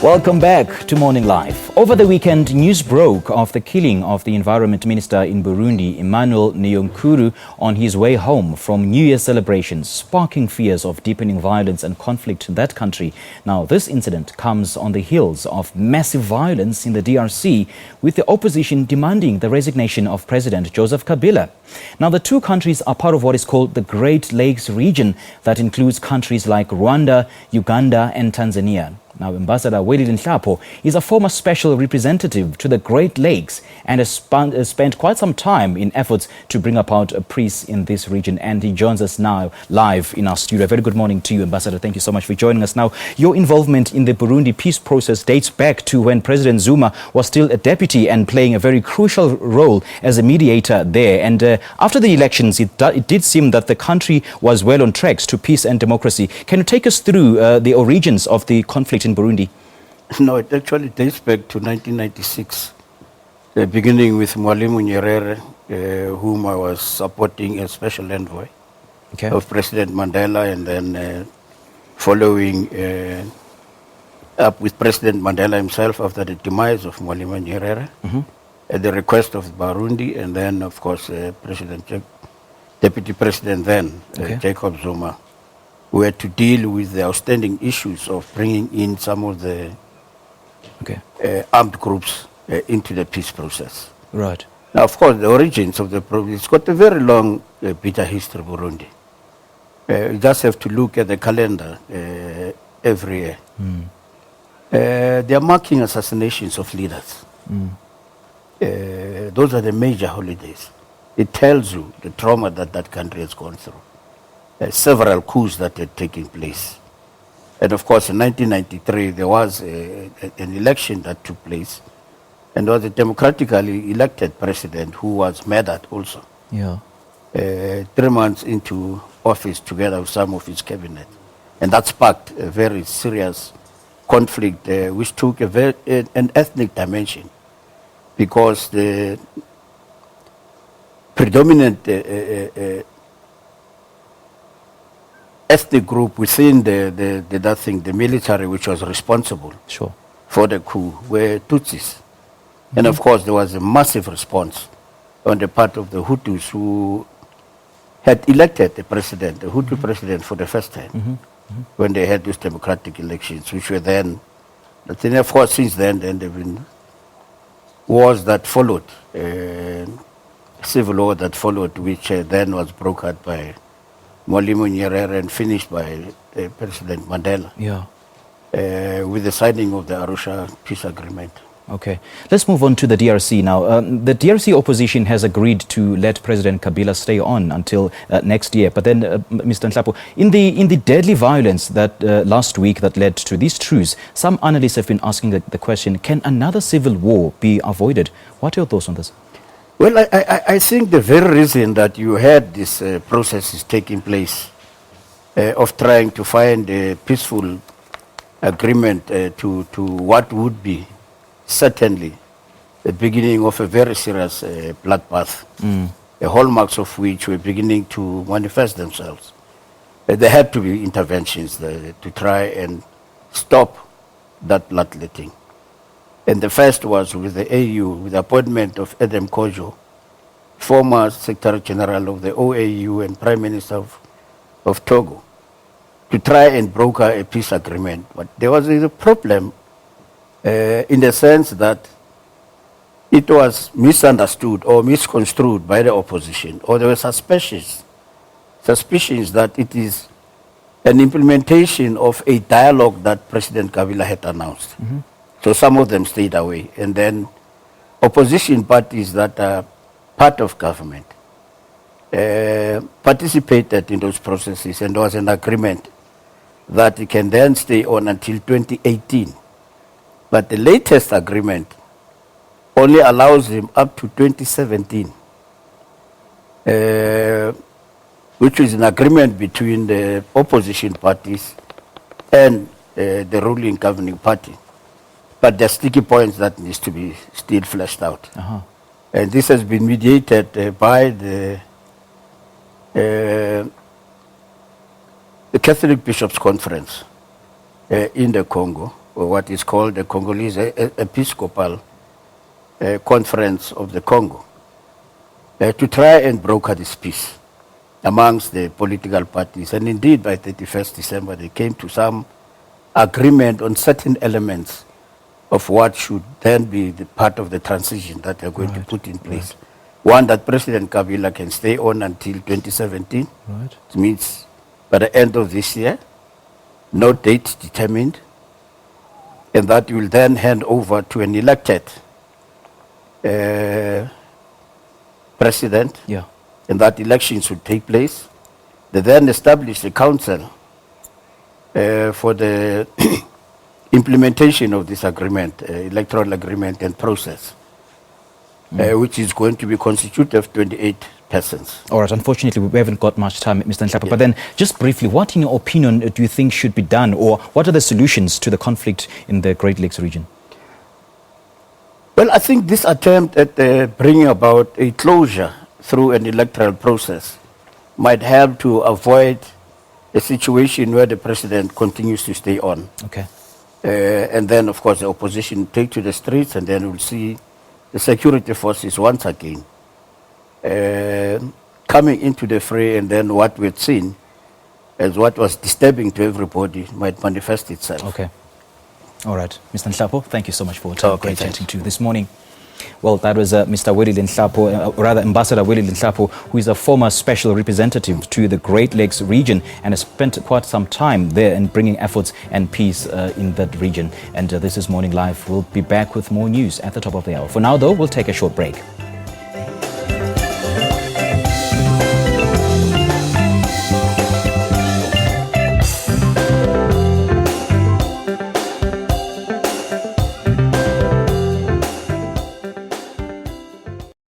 Welcome back to Morning Live. Over the weekend, news broke of the killing of the Environment Minister in Burundi, Emmanuel Niyonkuru, on his way home from New Year celebrations, sparking fears of deepening violence and conflict in that country. Now, this incident comes on the heels of massive violence in the DRC, with the opposition demanding the resignation of President Joseph Kabila. Now, the two countries are part of what is called the Great Lakes region that includes countries like Rwanda, Uganda and Tanzania. Now, Ambassador Welile Nhlapo is a former special representative to the Great Lakes and has spent quite some time in efforts to bring about a peace in this region. And he joins us now live in our studio. Very good morning to you, Ambassador. Thank you so much for joining us. Now, your involvement in the Burundi peace process dates back to when President Zuma was still a deputy and playing a very crucial role as a mediator there. And after the elections, it did seem that the country was well on tracks to peace and democracy. Can you take us through the origins of the conflict in Burundi? No, it actually dates back to 1996, beginning with Mwalimu Nyerere, whom I was supporting as special envoy of President Mandela, and then following up with President Mandela himself after the demise of Mwalimu Nyerere, at the request of Burundi, and then, of course, Deputy President then, Jacob Zuma, who had to deal with the outstanding issues of bringing in some of the armed groups into the peace process. Right. Now, of course, the origins of the problem, it's got a very long, bitter history, Burundi. You just have to look at the calendar every year. They are marking assassinations of leaders. Those are the major holidays. It tells you the trauma that that country has gone through. Several coups that had taken place. And of course, in 1993, there was an election that took place, and there was a democratically elected president who was murdered also. 3 months into office together with some of his cabinet. And that sparked a very serious conflict, which took an ethnic dimension, because the predominant ethnic group within the military, which was responsible for the coup, were Tutsis. And of course, there was a massive response on the part of the Hutus, who had elected the president, the Hutu president, for the first time, when they had those democratic elections, which were then, of course, since then there have been wars that followed, civil war that followed, which then was brokered by Mwalimu Nyerere and finished by President Mandela with the signing of the Arusha peace agreement. Okay, let's move on to the DRC now. The DRC opposition has agreed to let President Kabila stay on until next year. But then, Mr. Nhlapo, in the deadly violence that last week that led to these truce, some analysts have been asking the question, can another civil war be avoided? What are your thoughts on this? Well, I think the very reason that you had this process is taking place of trying to find a peaceful agreement to what would be certainly the beginning of a very serious bloodbath, the hallmarks of which were beginning to manifest themselves. There had to be interventions to try and stop that bloodletting. And the first was with the AU, with the appointment of Edem Kojo, former Secretary General of the OAU and Prime Minister of Togo, to try and broker a peace agreement. But there was a problem in the sense that it was misunderstood or misconstrued by the opposition, or there were suspicions that it is an implementation of a dialogue that President Kabila had announced. So some of them stayed away. And then opposition parties that are part of government participated in those processes, and there was an agreement that it can then stay on until 2018. But the latest agreement only allows him up to 2017, which is an agreement between the opposition parties and the ruling governing party. But there are sticky points that needs to be still fleshed out. And this has been mediated by the Catholic Bishops' Conference in the Congo, what is called the Congolese Episcopal Conference of the Congo, to try and broker this peace amongst the political parties. And indeed, by 31st December, they came to some agreement on certain elements of what should then be the part of the transition that they're going to put in place. One, that President Kabila can stay on until 2017. It means by the end of this year, no date determined, and that will then hand over to an elected president, and that elections should take place. They then establish a council for the implementation of this agreement, electoral agreement and process, which is going to be constituted of 28 persons. All right, unfortunately, we haven't got much time, Mr. Nhlapo, but then just briefly, what in your opinion do you think should be done, or what are the solutions to the conflict in the Great Lakes region? Well, I think this attempt at bringing about a closure through an electoral process might help to avoid a situation where the president continues to stay on. Okay. And then, of course, the opposition take to the streets, and then we'll see the security forces once again coming into the fray, and then what we've seen as what was disturbing to everybody might manifest itself. Okay. All right. Mr. Nhlapo, thank you so much for chatting to you this morning. Well, that was Mr. Welile Nhlapo, rather Ambassador Welile Nhlapo, who is a former special representative to the Great Lakes region and has spent quite some time there in bringing efforts and peace in that region. And this is Morning Live. We'll be back with more news at the top of the hour. For now, though, we'll take a short break.